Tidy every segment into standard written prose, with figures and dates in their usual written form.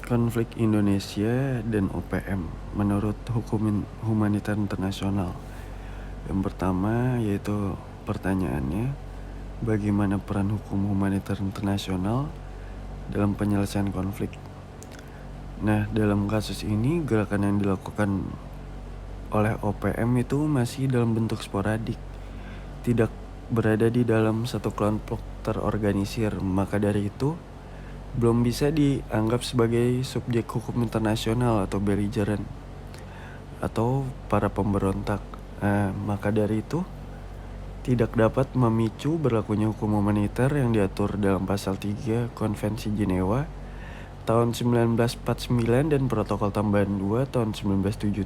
Konflik Indonesia dan OPM menurut hukum humaniter internasional. Yang pertama yaitu pertanyaannya, bagaimana peran hukum humaniter internasional dalam penyelesaian konflik? Nah, dalam kasus ini gerakan yang dilakukan oleh OPM itu masih dalam bentuk sporadik, tidak berada di dalam satu kelompok terorganisir. Maka dari itu belum bisa dianggap sebagai subjek hukum internasional atau belligerent atau para pemberontak. Maka dari itu tidak dapat memicu berlakunya hukum humaniter yang diatur dalam pasal 3 Konvensi Jenewa tahun 1949 dan Protokol Tambahan 2 tahun 1977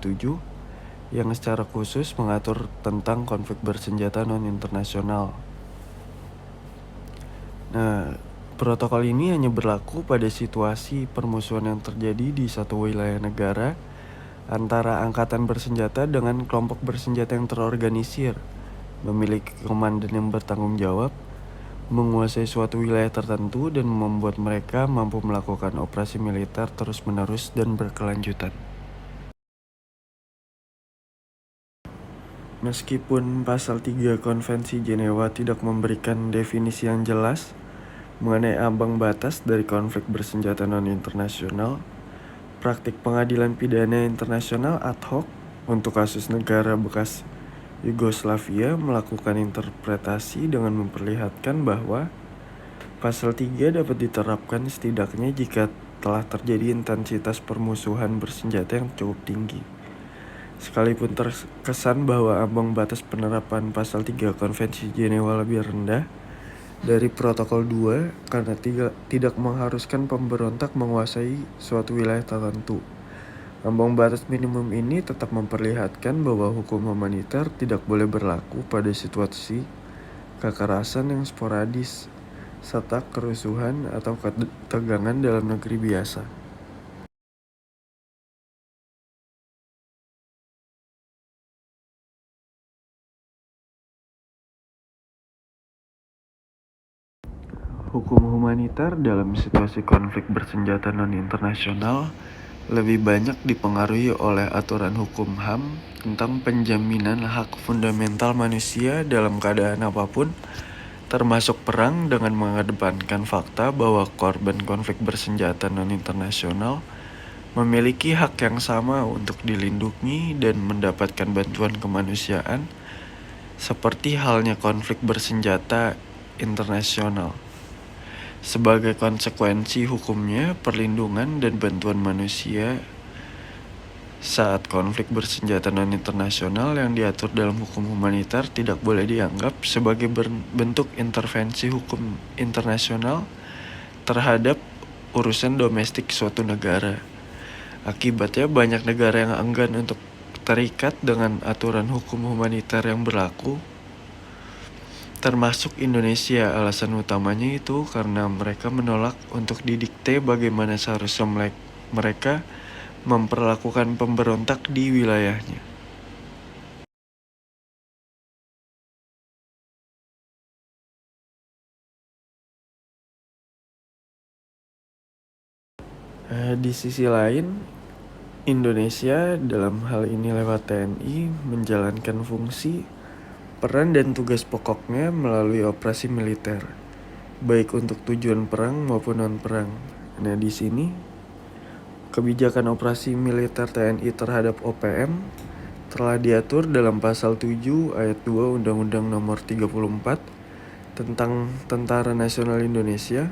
yang secara khusus mengatur tentang konflik bersenjata non-internasional. Nah, protokol ini hanya berlaku pada situasi permusuhan yang terjadi di satu wilayah negara antara angkatan bersenjata dengan kelompok bersenjata yang terorganisir, memiliki komandan yang bertanggung jawab, menguasai suatu wilayah tertentu, dan membuat mereka mampu melakukan operasi militer terus-menerus dan berkelanjutan. Meskipun pasal 3 Konvensi Jenewa tidak memberikan definisi yang jelas mengenai ambang batas dari konflik bersenjata non-internasional, praktik pengadilan pidana internasional ad hoc untuk kasus negara bekas Yugoslavia melakukan interpretasi dengan memperlihatkan bahwa pasal 3 dapat diterapkan setidaknya jika telah terjadi intensitas permusuhan bersenjata yang cukup tinggi. Sekalipun terkesan bahwa ambang batas penerapan pasal 3 Konvensi Jenewa lebih rendah dari Protokol 2 karena tidak mengharuskan pemberontak menguasai suatu wilayah tertentu. Ambang batas minimum ini tetap memperlihatkan bahwa hukum humaniter tidak boleh berlaku pada situasi kekerasan yang sporadis serta kerusuhan atau ketegangan dalam negeri biasa. Hukum humaniter dalam situasi konflik bersenjata non-internasional lebih banyak dipengaruhi oleh aturan hukum HAM tentang penjaminan hak fundamental manusia dalam keadaan apapun, termasuk perang, dengan mengedepankan fakta bahwa korban konflik bersenjata non-internasional memiliki hak yang sama untuk dilindungi dan mendapatkan bantuan kemanusiaan seperti halnya konflik bersenjata internasional. Sebagai konsekuensi hukumnya, perlindungan dan bantuan manusia saat konflik bersenjata non-internasional yang diatur dalam hukum humaniter tidak boleh dianggap sebagai bentuk intervensi hukum internasional terhadap urusan domestik suatu negara. Akibatnya banyak negara yang enggan untuk terikat dengan aturan hukum humaniter yang berlaku, termasuk Indonesia. Alasan utamanya itu karena mereka menolak untuk didikte bagaimana seharusnya mereka memperlakukan pemberontak di wilayahnya. Di sisi lain, Indonesia dalam hal ini lewat TNI menjalankan fungsi, peran dan tugas pokoknya melalui operasi militer, baik untuk tujuan perang maupun non-perang. Nah, di sini kebijakan operasi militer TNI terhadap OPM telah diatur dalam pasal 7 ayat 2 Undang-Undang Nomor 34 tentang Tentara Nasional Indonesia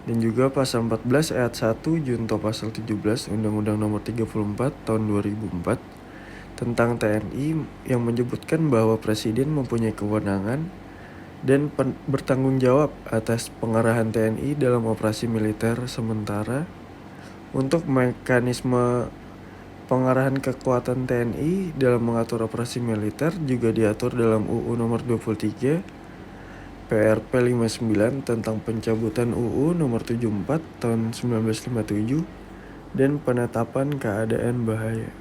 dan juga pasal 14 ayat 1 junto pasal 17 Undang-Undang Nomor 34 tahun 2004 tentang TNI yang menyebutkan bahwa Presiden mempunyai kewenangan dan bertanggung jawab atas pengarahan TNI dalam operasi militer sementara. Untuk mekanisme pengarahan kekuatan TNI dalam mengatur operasi militer juga diatur dalam UU Nomor 23 PRP 59 tentang pencabutan UU Nomor 74 tahun 1957 dan penetapan keadaan bahaya.